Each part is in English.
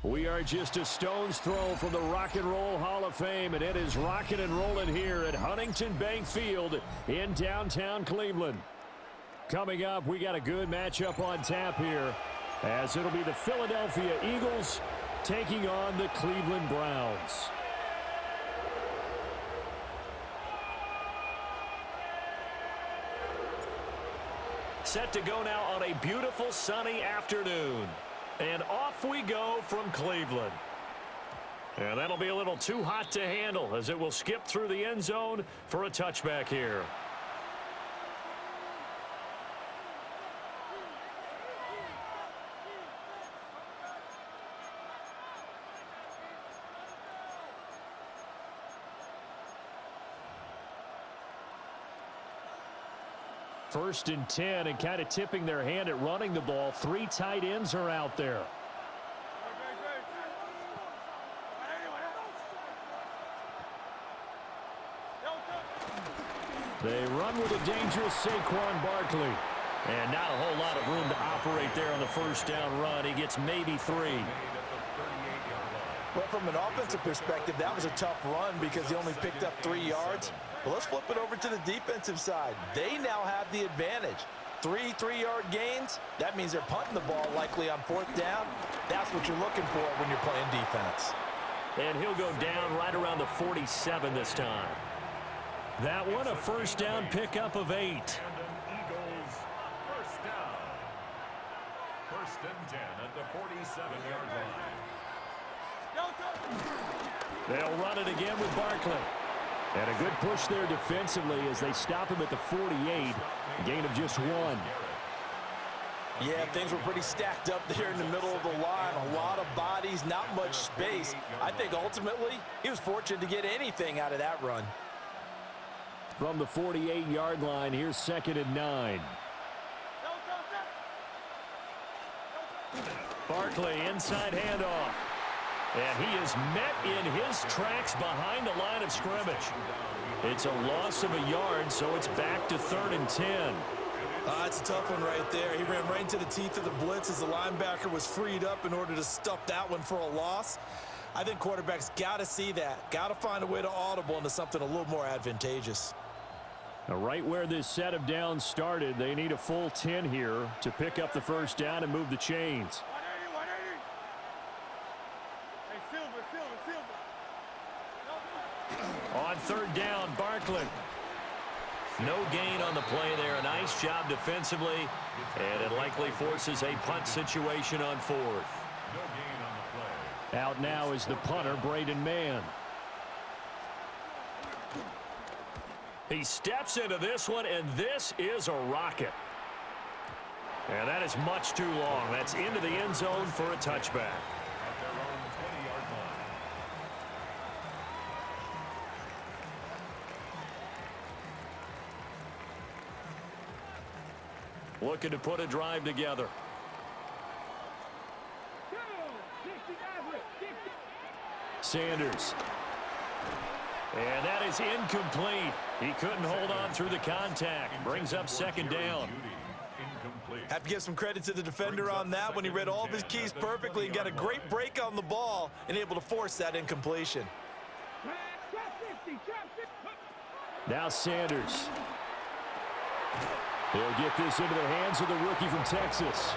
We are just a stone's throw from the Rock and Roll Hall of Fame, and it is rocking and rolling here at Huntington Bank Field in downtown Cleveland. Coming up, we got a good matchup on tap here, as it'll be the Philadelphia Eagles taking on the Cleveland Browns. Set to go now on a beautiful sunny afternoon. And off we go from Cleveland. And that'll be a little too hot to handle as it will skip through the end zone for a touchback here. First and 10, and kind of tipping their hand at running the ball. Three tight ends are out there. They run with a dangerous Saquon Barkley. And not a whole lot of room to operate there on the first down run. He gets maybe 3. Well, from an offensive perspective, that was a tough run because he only picked up 3 yards. But let's flip it over to the defensive side. They now have the advantage. 3 3-yard gains, that means they're punting the ball likely on 4th down. That's what you're looking for when you're playing defense. And he'll go down right around the 47 this time. That one a first down pickup of 8. Eagles first down. First and 10 at the 47-yard line. They'll run it again with Barkley. And a good push there defensively as they stop him at the 48. Gain of just 1. Yeah, things were pretty stacked up there in the middle of the line. A lot of bodies, not much space. I think ultimately he was fortunate to get anything out of that run. From the 48-yard line, here's 2nd and 9. Barkley inside handoff. And he is met in his tracks behind the line of scrimmage. It's a loss of a yard, so it's back to 3rd and 10. It's a tough one right there. He ran right into the teeth of the blitz as the linebacker was freed up in order to stuff that one for a loss. I think quarterbacks got to see that. Got to find a way to audible into something a little more advantageous. Now, right where this set of downs started, they need a full 10 here to pick up the first down and move the chains. On 3rd down, Barkley. No gain on the play there. A nice job defensively. And it likely forces a punt situation on 4th. No gain on the play. Out now is the punter, Braden Mann. He steps into this one, and this is a rocket. And that is much too long. That's into the end zone for a touchback. At their own 20-yard line. Looking to put a drive together. Sanders. And that is incomplete. He couldn't hold on through the contact. Brings up 2nd down. Have to give some credit to the defender on that when he read all of his keys perfectly and got a great break on the ball and able to force that incompletion. Now Sanders. He'll get this into the hands of the rookie from Texas.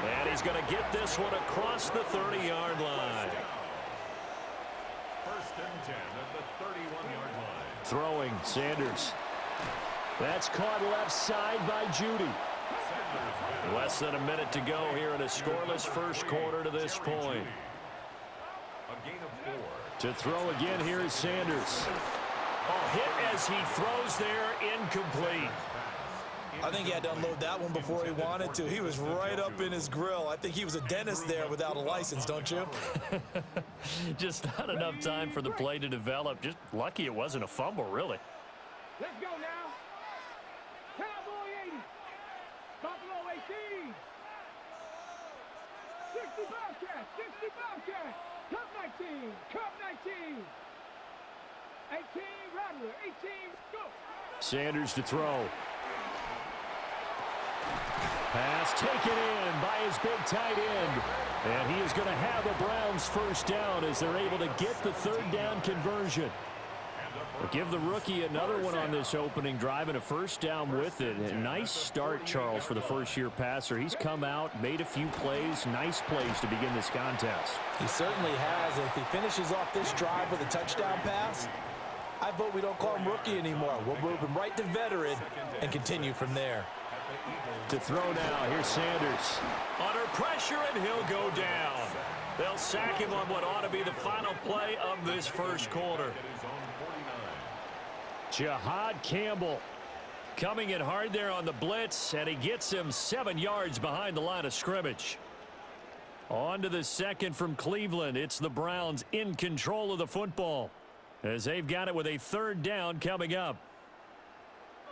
And he's going to get this one across the 30-yard line. First and 10 at the 31-yard line. Throwing, Sanders. That's caught left side by Judy. Less than a minute to go here in a scoreless first quarter to this point. A gain of 4. To throw again, here is Sanders. A hit as he throws there, incomplete. I think he had to unload that one before he wanted to. He was right up in his grill. I think he was a dentist there without a license, don't you? Just not enough time for the play to develop. Just lucky it wasn't a fumble, really. Let's go now. Cowboy 80. Buffalo 18. 60 Bobcats. 60 Bobcats. Cup 19. Cup 19. 18 Rattler. 18. Go. Sanders to throw. Pass taken in by his big tight end. And he is going to have the Browns first down as they're able to get the third down conversion. But give the rookie another one on this opening drive and a first down with it. A nice start, Charles, for the first-year passer. He's come out, made a few plays, nice plays to begin this contest. He certainly has. If he finishes off this drive with a touchdown pass, I vote we don't call him rookie anymore. We'll move him right to veteran and continue from there. To throw now, here's Sanders. Under pressure, and he'll go down. They'll sack him on what ought to be the final play of this first quarter. Jahad Campbell coming in hard there on the blitz, and he gets him 7 yards behind the line of scrimmage. On to the second from Cleveland. It's the Browns in control of the football as they've got it with a third down coming up.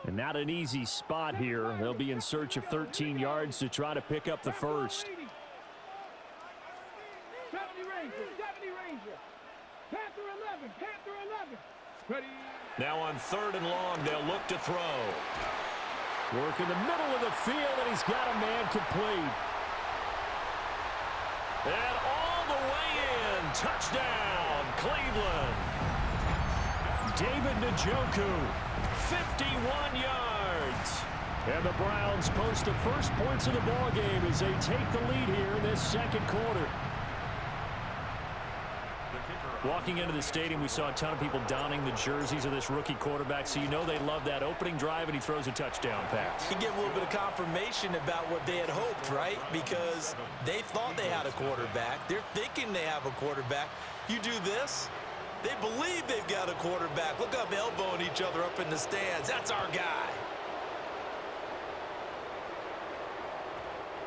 And not an easy spot here. They'll be in search of 13 yards to try to pick up the first. 70 Ranger. Panther 11. Ready. Now on third and long, they'll look to throw. Work in the middle of the field, and he's got a man complete. And all the way in. Touchdown, Cleveland. David Njoku, 51 yards. And the Browns post the first points of the ballgame as they take the lead here in this second quarter. Walking into the stadium, we saw a ton of people donning the jerseys of this rookie quarterback, so you know they love that opening drive, and he throws a touchdown pass. You get a little bit of confirmation about what they had hoped, right? Because they thought they had a quarterback. They're thinking they have a quarterback. You do this, they believe they've got a quarterback. Look up, elbowing each other up in the stands. That's our guy.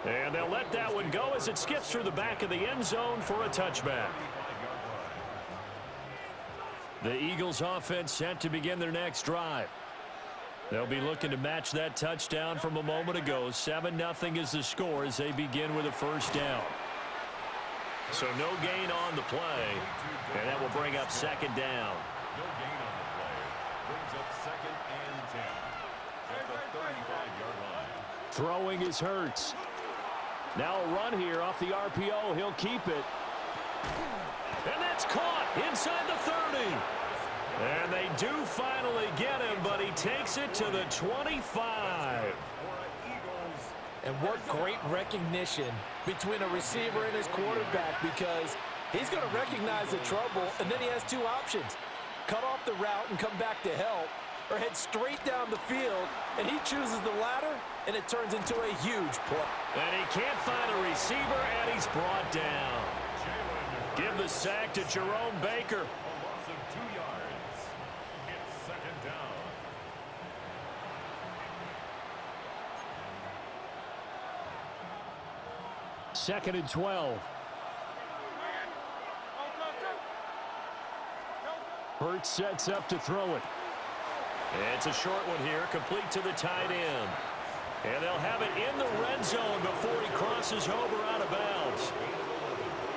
And they'll let that one go as it skips through the back of the end zone for a touchback. The Eagles offense set to begin their next drive. They'll be looking to match that touchdown from a moment ago. 7-0 is the score as they begin with a first down. So no gain on the play, and that will bring up second down. No gain on the play. Brings up second and 10 at the 35-yard line. Throwing is Hurts. Now a run here off the RPO. He'll keep it. And that's caught inside the 30. And they do finally get him, but he takes it to the 25. And what great recognition between a receiver and his quarterback, because he's going to recognize the trouble, and then he has two options. Cut off the route and come back to help, or head straight down the field, and he chooses the latter, and it turns into a huge play. And he can't find a receiver, and he's brought down. Give the sack to Jerome Baker. A loss of 2 yards. It's second down. Second and 12. Hurts sets up to throw it. It's a short one here, complete to the tight end. And they'll have it in the red zone before he crosses over out of bounds.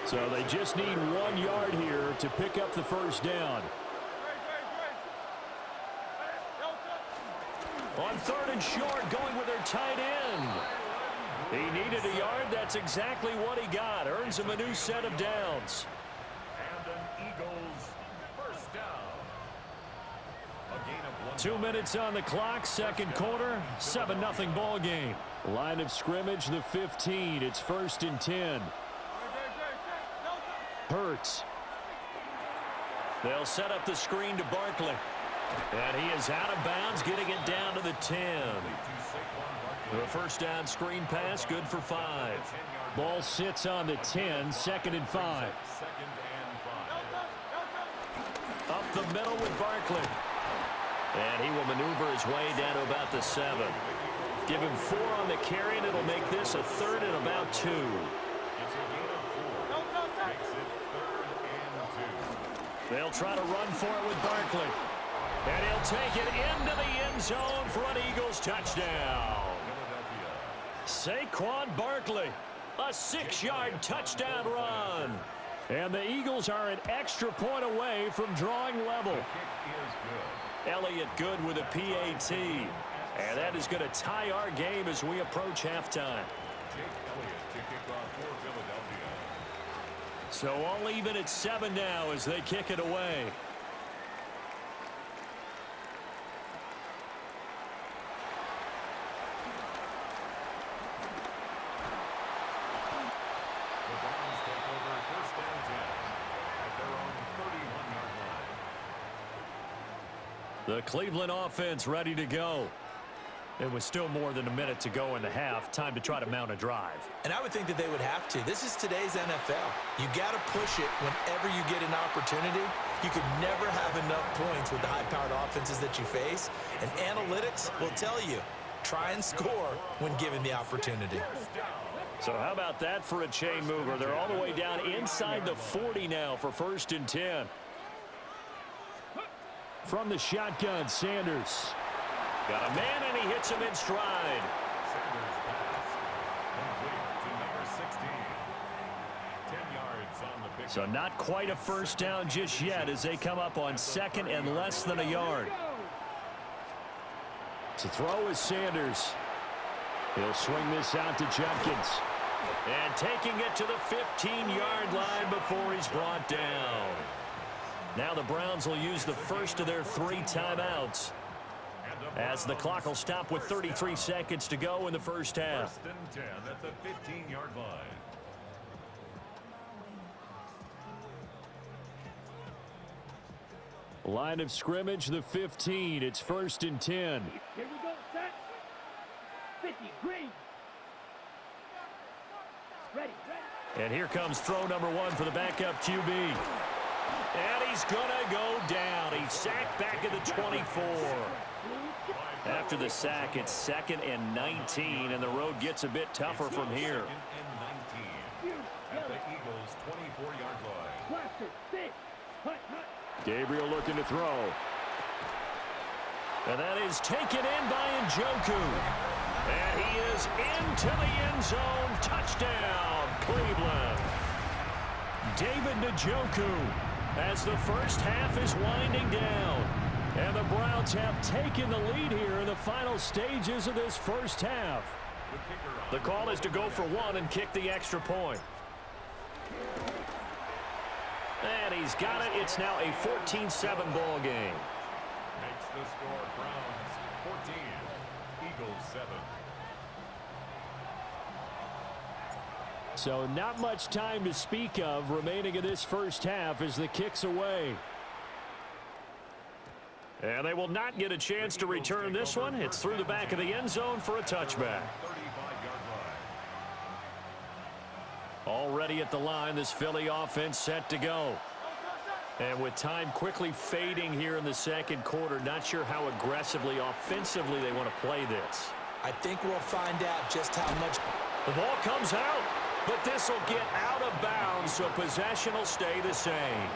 So they just need 1 yard here to pick up the first down. On third and short, going with their tight end. He needed a yard. That's exactly what he got. Earns him a new set of downs. And an Eagles first down. A gain of 1. 2 minutes on the clock, second quarter, 7-0 ball game. Line of scrimmage, the 15. It's first and 10. Hurts. They'll set up the screen to Barkley. And he is out of bounds, getting it down to the 10. The first down screen pass, good for 5. Ball sits on the 10, second and 5. Up the middle with Barkley. And he will maneuver his way down to about the 7. Give him 4 on the carry, and it'll make this a third and about 2. They'll try to run for it with Barkley. And he'll take it into the end zone for an Eagles touchdown. Saquon Barkley, a 6-yard touchdown run. And the Eagles are an extra point away from drawing level. The kick is good. Elliott good with a PAT. And that is going to tie our game as we approach halftime. Jake Elliott to kick off for Philadelphia. So all even at 7 now as they kick it away. The Browns take over first down 10 at their own 31-yard line. The Cleveland offense ready to go. It was still more than a minute to go in the half. Time to try to mount a drive. And I would think that they would have to. This is today's NFL. You got to push it whenever you get an opportunity. You could never have enough points with the high-powered offenses that you face. And analytics will tell you, try and score when given the opportunity. So how about that for a chain mover? They're all the way down inside the 40 now for 1st and 10. From the shotgun, Sanders. Got a man, and he hits him in stride. Sanders pass. Complete to number 16. 10 yards on the pick. So not quite a first down just yet as they come up on 2nd and less than a yard. To throw is Sanders. He'll swing this out to Jenkins. And taking it to the 15-yard line before he's brought down. Now the Browns will use the first of their 3 timeouts, as the clock will stop with 33 seconds to go in the first half. 1st and 10 at the 15-yard line. Line of scrimmage, the 15. It's 1st and 10. Here we go, set. 50, green. Ready. And here comes throw number 1 for the backup QB. And he's going to go down. He's sacked back at the 24. After the sack, it's 2nd and 19, and the road gets a bit tougher from here. 2nd and 19 at the Eagles' 24-yard line. Blaster, stick. Hut. Gabriel looking to throw. And that is taken in by Njoku. And he is into the end zone. Touchdown, Cleveland. David Njoku, as the first half is winding down. And the Browns have taken the lead here in the final stages of this first half. The call is to go for 1 and kick the extra point. And he's got it. It's now a 14-7 ball game. Makes the score Browns 14, Eagles 7. So not much time to speak of remaining in this first half as the kick's away. And they will not get a chance to return this one. It's through the back of the end zone for a touchback. 35-yard line. Already at the line, this Philly offense set to go. And with time quickly fading here in the second quarter, not sure how aggressively, offensively they want to play this. I think we'll find out just how much. The ball comes out, but this will get out of bounds, so possession will stay the same.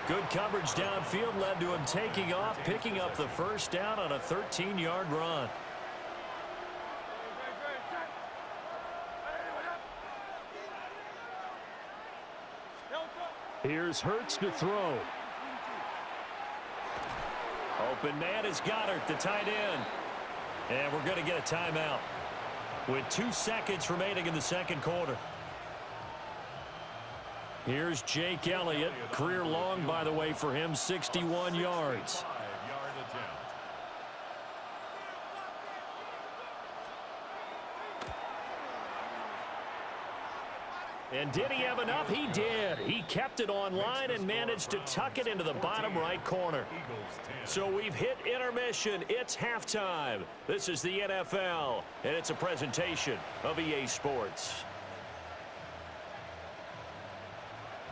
Good coverage downfield led to him taking off, picking up the first down on a 13-yard run. Here's Hurts to throw. Open man is Goddard, the tight end. And we're going to get a timeout with 2 seconds remaining in the second quarter. Here's Jake Elliott. Career long, by the way, for him, 61 yards. 5-yard attempt. And did he have enough? He did. He kept it on line and managed to tuck it into the bottom right corner. So we've hit intermission. It's halftime. This is the NFL, and it's a presentation of EA Sports.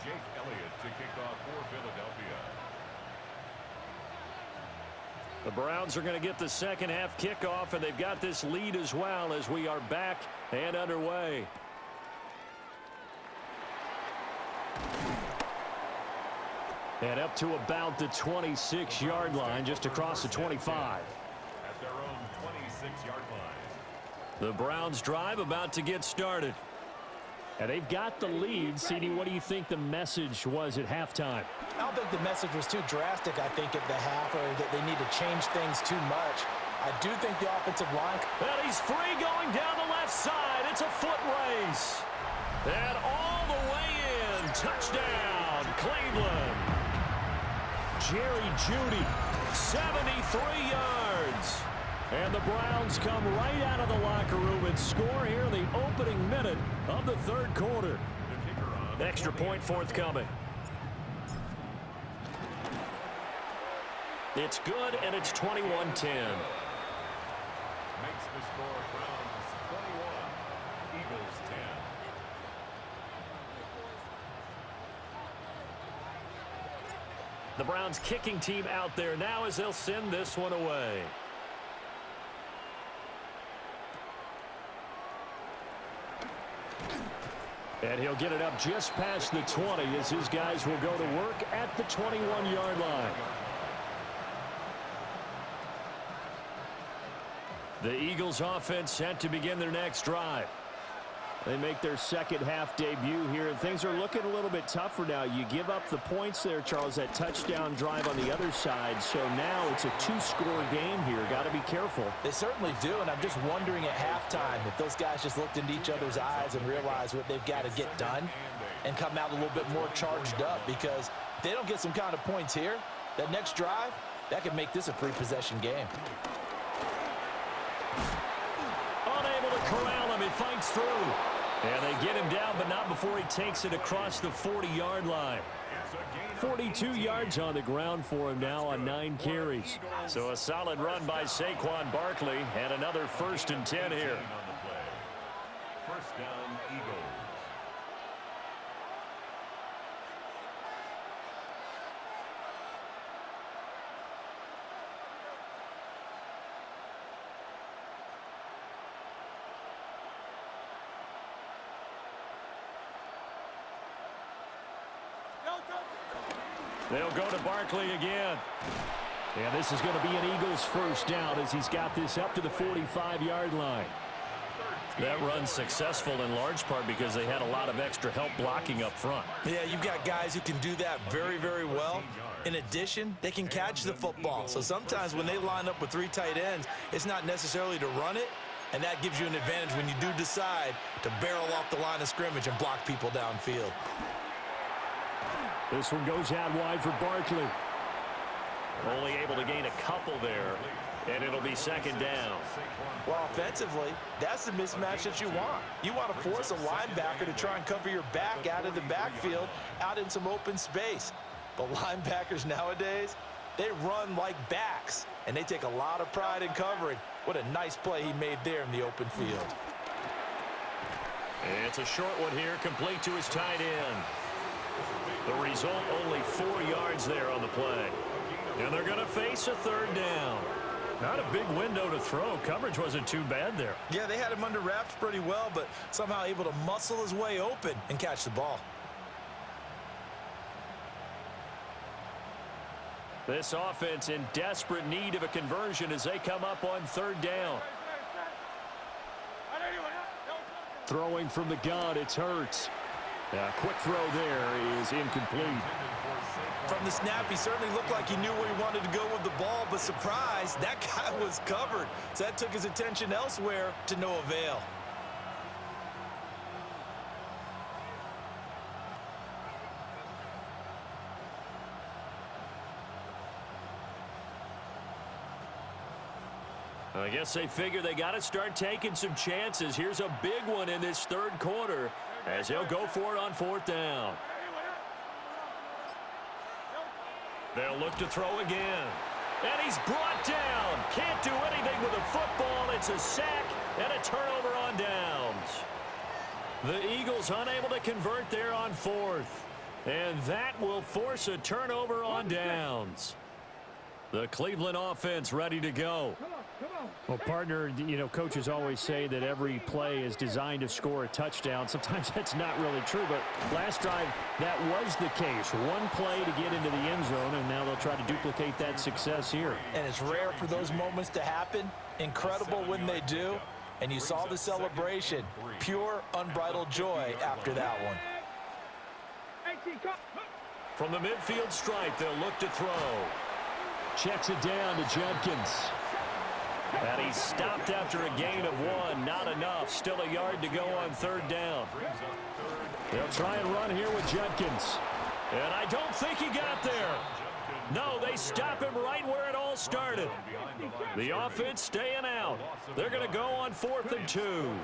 Jake Elliott to kick off for Philadelphia. The Browns are going to get the second half kickoff, and they've got this lead as well as we are back and underway. And up to about the 26-yard line, just across the 25. At their own 26-yard line. The Browns drive about to get started. And they've got the lead. CD, what do you think the message was at halftime? I don't think the message was too drastic, I think, at the half, or that they need to change things too much. I do think the offensive line... And he's free going down the left side. It's a foot race. And all the way in. Touchdown, Cleveland. Jerry Jeudy, 73 yards. And the Browns come right out of the locker room and score here in the opening minute of the third quarter. Extra point forthcoming. It's good, and it's 21-10. Makes the score Browns 21, Eagles 10. The Browns kicking team out there now as they'll send this one away. And he'll get it up just past the 20 as his guys will go to work at the 21-yard line. The Eagles offense set to begin their next drive. They make their second half debut here, and things are looking a little bit tougher now. You give up the points there, Charles, that touchdown drive on the other side. So now it's a two-score game here. Got to be careful. They certainly do, and I'm just wondering at halftime if those guys just looked into each other's eyes and realized what they've got to get done and come out a little bit more charged up, because if they don't get some kind of points here, that next drive, that could make this a three-possession game. Unable to corral him. He fights through. And they get him down, but not before he takes it across the 40-yard line. 42 yards on the ground for him now on 9 carries. So a solid run by Saquon Barkley, and another 1st and 10 here. First down, Eagles. They'll go to Barkley again. And this is going to be an Eagles first down as he's got this up to the 45-yard line. That run's successful in large part because they had a lot of extra help blocking up front. Yeah, you've got guys who can do that very, very well. In addition, they can catch the football. So sometimes when they line up with 3 tight ends, it's not necessarily to run it, and that gives you an advantage when you do decide to barrel off the line of scrimmage and block people downfield. This one goes out wide for Barkley. Only able to gain a couple there, and it'll be second down. Well, offensively, that's the mismatch that you want. You want to force a linebacker to try and cover your back out of the backfield, out in some open space. But linebackers nowadays, they run like backs, and they take a lot of pride in covering. What a nice play he made there in the open field. It's a short one here, complete to his tight end. The result, only 4 yards there on the play. And they're going to face a third down. Not a big window to throw. Coverage wasn't too bad there. Yeah, they had him under wraps pretty well, but somehow able to muscle his way open and catch the ball. This offense in desperate need of a conversion as they come up on third down. Throwing from the gun, it's Hurts. A quick throw there is incomplete. From the snap, he certainly looked like he knew where he wanted to go with the ball, but surprise, that guy was covered. So that took his attention elsewhere to no avail. I guess they figure they got to start taking some chances. Here's a big one in this third quarter as they'll go for it on fourth down. They'll look to throw again. And he's brought down. Can't do anything with the football. It's a sack and a turnover on downs. The Eagles unable to convert there on fourth. And that will force a turnover on downs. The Cleveland offense ready to go. Well, partner, you know, coaches always say that every play is designed to score a touchdown. Sometimes that's not really true, but last drive, that was the case. One play to get into the end zone, and now they'll try to duplicate that success here. And it's rare for those moments to happen. Incredible when they do. And you saw the celebration. Pure, unbridled joy after that one. From the midfield stripe, they'll look to throw. Checks it down to Judkins. And he's stopped after a gain of 1. Not enough. Still a yard to go on third down. They'll try and run here with Judkins. And I don't think he got there. No, they stop him right where it all started. The offense staying out. They're going to go on 4th and 2. Able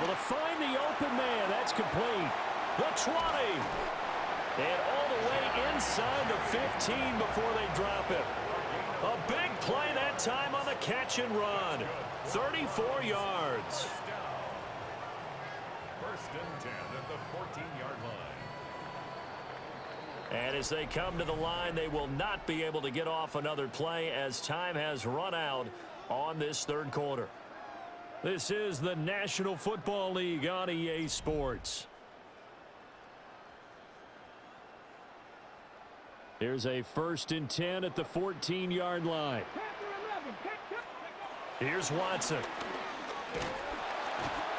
to find the open man. That's complete. The 20. And all the way inside the 15 before they drop it. A big play that time on the catch and run. 34 yards. 1st and 10 at the 14-yard line. And as they come to the line, they will not be able to get off another play as time has run out on this third quarter. This is the National Football League on EA Sports. Here's a 1st and 10 at the 14-yard line. Here's Watson.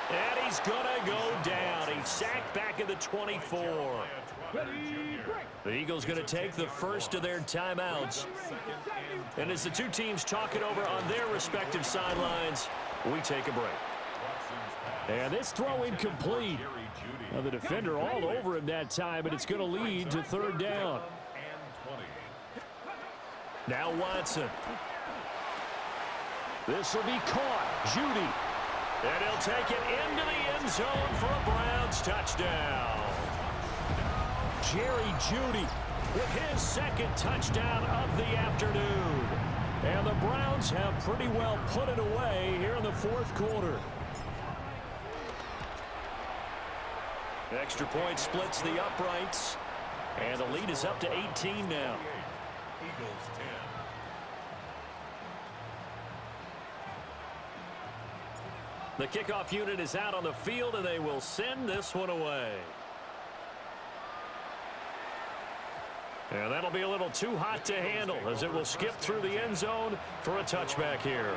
And he's going to go down. He's sacked back at the 24. The Eagles going to take the first of their timeouts. And as the two teams talk it over on their respective sidelines, we take a break. And this throw incomplete. Now the defender all over him that time, but it's going to lead to third down. Now Watson. This will be caught. Judy. And he'll take it into the end zone for a Browns touchdown. Jerry Judy with his 2nd touchdown of the afternoon. And the Browns have pretty well put it away here in the 4th quarter. Extra point splits the uprights. And the lead is up to 18 now. Eagles 10. The kickoff unit is out on the field, and they will send this one away. And that'll be a little too hot to handle as it will skip through the end zone for a touchback here.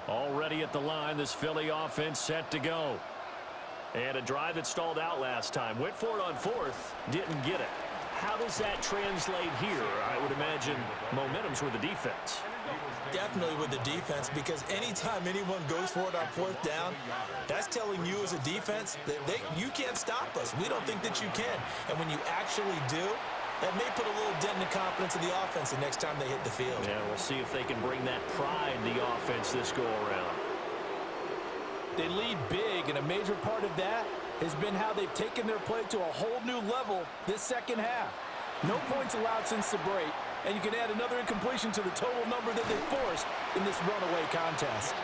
Already at the line, this Philly offense set to go. And a drive that stalled out last time. Went for it on 4th, didn't get it. How does that translate here? I would imagine momentum's with the defense. Definitely with the defense, because anytime anyone goes for it on 4th down, that's telling you as a defense that you can't stop us. We don't think that you can. And when you actually do, that may put a little dent in the confidence of the offense the next time they hit the field. Yeah, we'll see if they can bring that pride to the offense this go-around. They lead big, and a major part of that has been how they've taken their play to a whole new level this second half. No points allowed since the break, and you can add another incompletion to the total number that they forced in this runaway contest.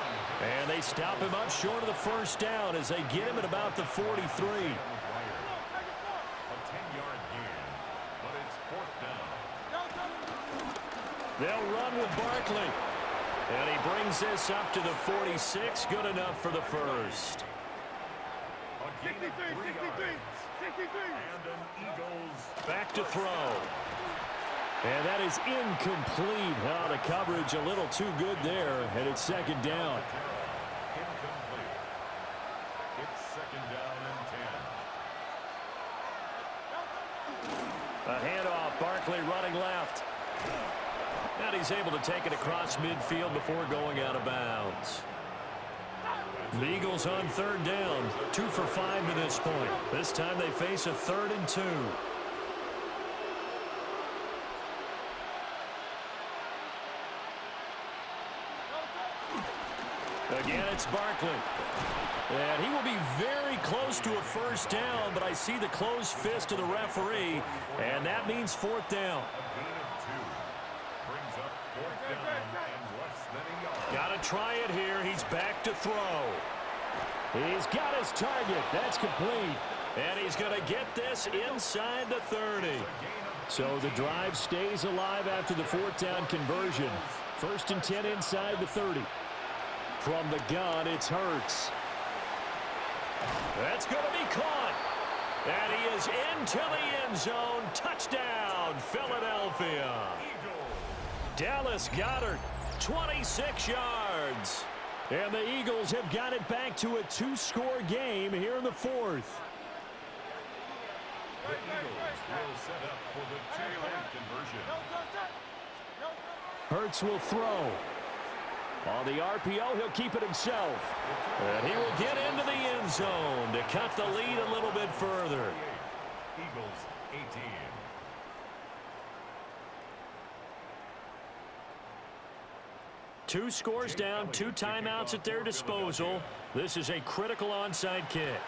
And they stop him up short of the first down as they get him at about the 43. A 10-yard gain, but it's 4th down. They'll run with Barkley. And he brings this up to the 46. Good enough for the first. 63, 63, 63. And an Eagles Back to throw. And that is incomplete. Oh, the coverage a little too good there. And it's 2nd down. incomplete. It's 2nd down and 10. A handoff. Barkley running left. And he's able to take it across midfield before going out of bounds. The Eagles on 3rd down. 2 for 5 to this point. This time they face a 3rd and 2. Again, it's Barkley. And he will be very close to a first down, but I see the closed fist of the referee, and that means 4th down. Got to try it here. He's back to throw. He's got his target. That's complete. And he's going to get this inside the 30. So the drive stays alive after the 4th down conversion. 1st and 10 inside the 30. From the gun, it's Hurts. That's going to be caught. And he is into the end zone. Touchdown, Philadelphia. Dallas Goedert, 26 yards. And the Eagles have got it back to a 2-score game here in the fourth. The Eagles will set up for the two-point conversion. Hurts will throw. On the RPO, he'll keep it himself. And he will get into the end zone to cut the lead a little bit further. Eagles 18. Two scores down, 2 timeouts at their disposal. This is a critical onside kick.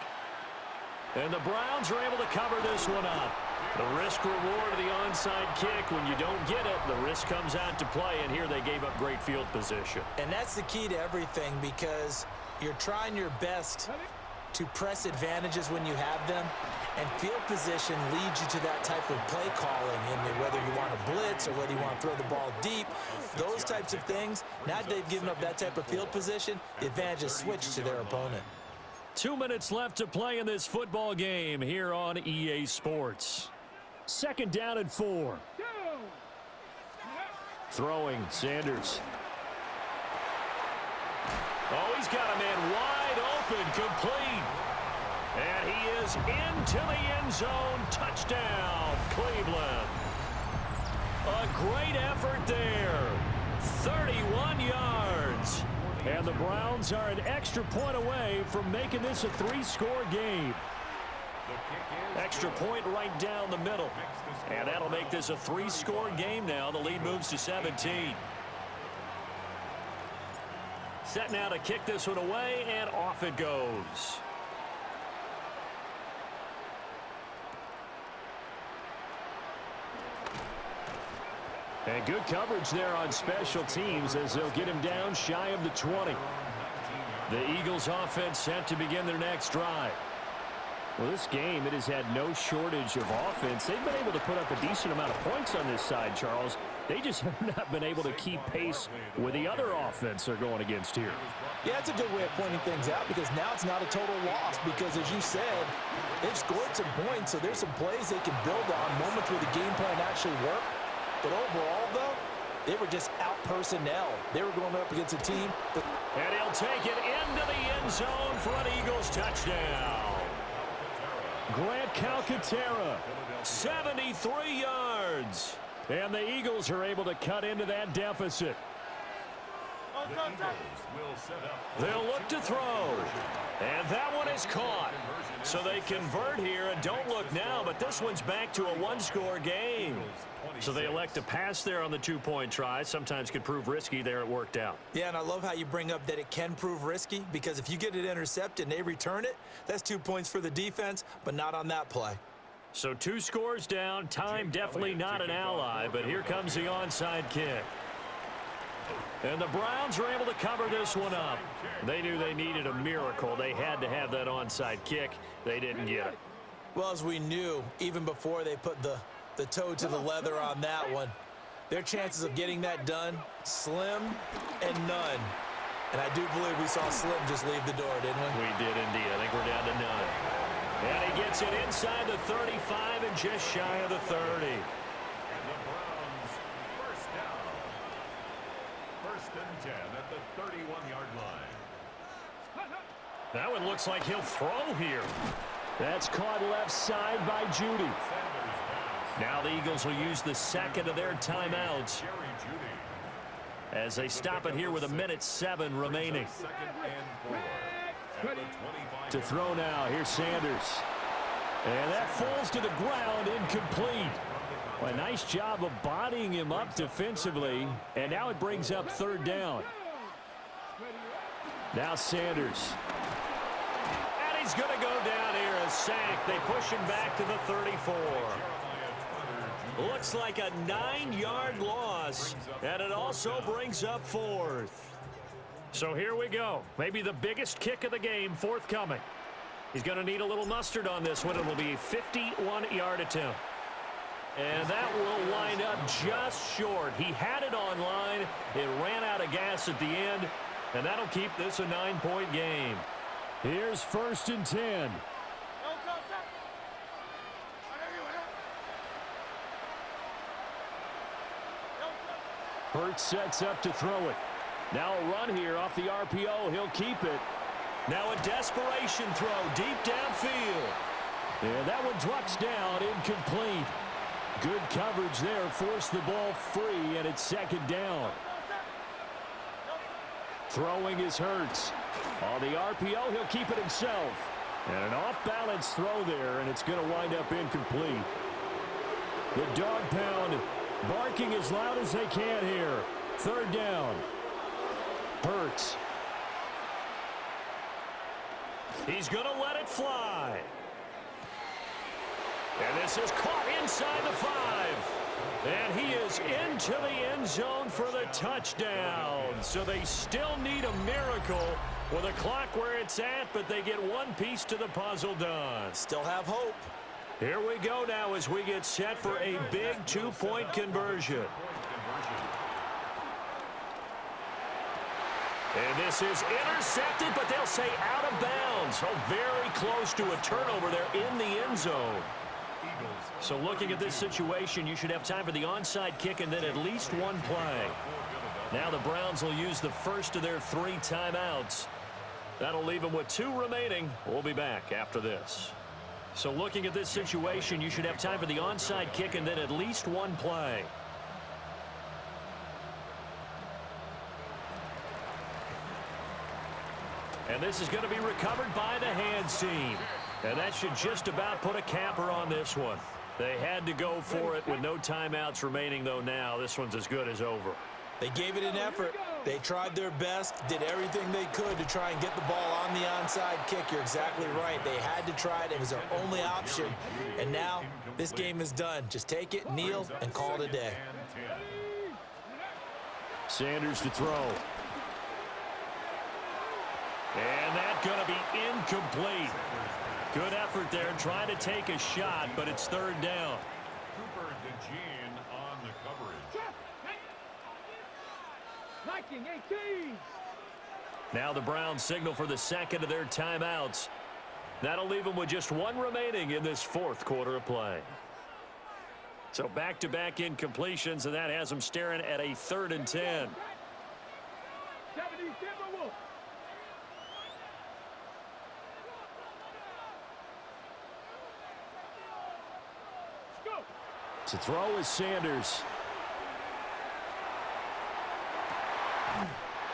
And the Browns are able to cover this one up. The risk-reward of the onside kick, when you don't get it, the risk comes out to play, and here they gave up great field position. And that's the key to everything, because you're trying your best to press advantages when you have them, and field position leads you to that type of play calling, and whether you want to blitz or whether you want to throw the ball deep, those types of things. Now they've given up that type of field position, the advantage is switched to their opponent. 2 minutes left to play in this football game here on EA Sports. 2nd down and 4. Throwing, Sanders. Oh, he's got a man wide open, complete. And he is into the end zone. Touchdown, Cleveland. A great effort there. 31 yards. And the Browns are an extra point away from making this a 3-score game. Extra point right down the middle. And that'll make this a 3-score game now. The lead moves to 17. Set now to kick this one away, and off it goes. And good coverage there on special teams as they'll get him down shy of the 20. The Eagles offense set to begin their next drive. Well, this game, it has had no shortage of offense. They've been able to put up a decent amount of points on this side, Charles. They just have not been able to keep pace with the other offense they're going against here. Yeah, that's a good way of pointing things out, because now it's not a total loss, because as you said, they've scored some points, so there's some plays they can build on, moments where the game plan actually worked. But overall, though, they were just out personnel. They were going up against a team. And he'll take it into the end zone for an Eagles touchdown. Grant Calcaterra, 73 yards. And the Eagles are able to cut into that deficit. The Eagles will set up. They'll look to throw. And that one is caught. So they convert here, and don't look now, but this one's back to a 1-score game. So they elect to pass there on the 2-point try. Sometimes could prove risky. There it worked out. Yeah, and I love how you bring up that it can prove risky, because if you get it intercepted and they return it, that's 2 points for the defense, but not on that play. So 2 scores down. Time definitely not an ally, but here comes the onside kick. And the Browns are able to cover this one up. They knew they needed a miracle. They had to have that onside kick. They didn't get it. Well, as we knew, even before they put the toe to the leather on that one, their chances of getting that done, slim and none. And I do believe we saw Slim just leave the door, didn't we? We did indeed. I think we're down to none. And he gets it inside the 35 and just shy of the 30. And the Browns first down. 1st and 10 at the 31-yard line. That one looks like he'll throw here. That's caught left side by Judy. Now the Eagles will use the second of their timeouts as they stop it here with 1:07 remaining. To throw now, here's Sanders. And that falls to the ground, incomplete. Well, a nice job of bodying him up defensively, and now it brings up 3rd down. Now Sanders. And he's going to go down here, a sack. They push him back to the 34. Looks like a 9-yard loss, and it also brings up 4th. So here we go. Maybe the biggest kick of the game forthcoming. He's going to need a little mustard on this one. It will be a 51-yard attempt. And that will wind up just short. He had it on line. It ran out of gas at the end, and that'll keep this a 9-point game. Here's 1st and 10. Hurts sets up to throw it. Now a run here off the RPO. He'll keep it. Now a desperation throw deep downfield. And that one drops down, incomplete. Good coverage there. Forced the ball free, and it's 2nd down. Throwing is Hurts. On the RPO, he'll keep it himself. And an off-balance throw there, and it's going to wind up incomplete. The dog pound barking as loud as they can here. 3rd down. Hurts. He's going to let it fly. And this is caught inside the 5. And he is into the end zone for the touchdown. So they still need a miracle with a clock where it's at, but they get one piece to the puzzle done. Still have hope. Here we go now as we get set for a big 2-point conversion. And this is intercepted, but they'll say out of bounds. So very close to a turnover there in the end zone. So looking at this situation, you should have time for the onside kick and then at least one play. Now the Browns will use the first of their 3 timeouts. That'll leave them with 2 remaining. We'll be back after this. So looking at this situation, you should have time for the onside kick and then at least one play. And this is going to be recovered by the hands team. And that should just about put a capper on this one. They had to go for it with no timeouts remaining, though now. This one's as good as over. They gave it an effort. They tried their best, did everything they could to try and get the ball on the onside kick. You're exactly right. They had to try it. It was their only option. And now this game is done. Just take it, kneel, and call it a day. Sanders to throw. And that's going to be incomplete. Good effort there trying to take a shot, but it's 3rd down. Cooper DeJean on the coverage. Liking 18. Now the Browns signal for the 2nd of their timeouts. That'll leave them with just 1 remaining in this 4th quarter of play. So back-to-back incompletions, and that has them staring at a 3rd and 10. 77 Wolf. To throw is Sanders.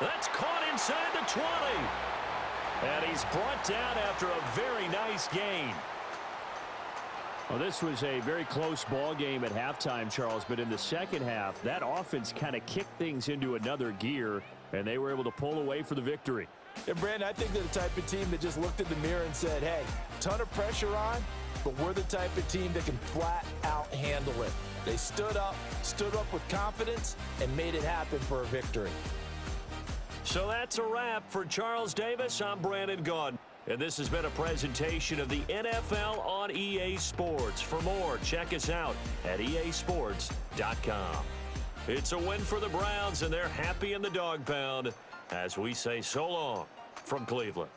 That's caught inside the 20. And he's brought down after a very nice gain. Well, this was a very close ball game at halftime, Charles, but in the second half, that offense kind of kicked things into another gear, and they were able to pull away for the victory. And Brandon, I think they're the type of team that just looked in the mirror and said, hey, ton of pressure on, but we're the type of team that can flat out handle it. They stood up with confidence, and made it happen for a victory. So that's a wrap for Charles Davis. I'm Brandon Gaudin. And this has been a presentation of the NFL on EA Sports. For more, check us out at easports.com. It's a win for the Browns, and they're happy in the dog pound as we say so long from Cleveland.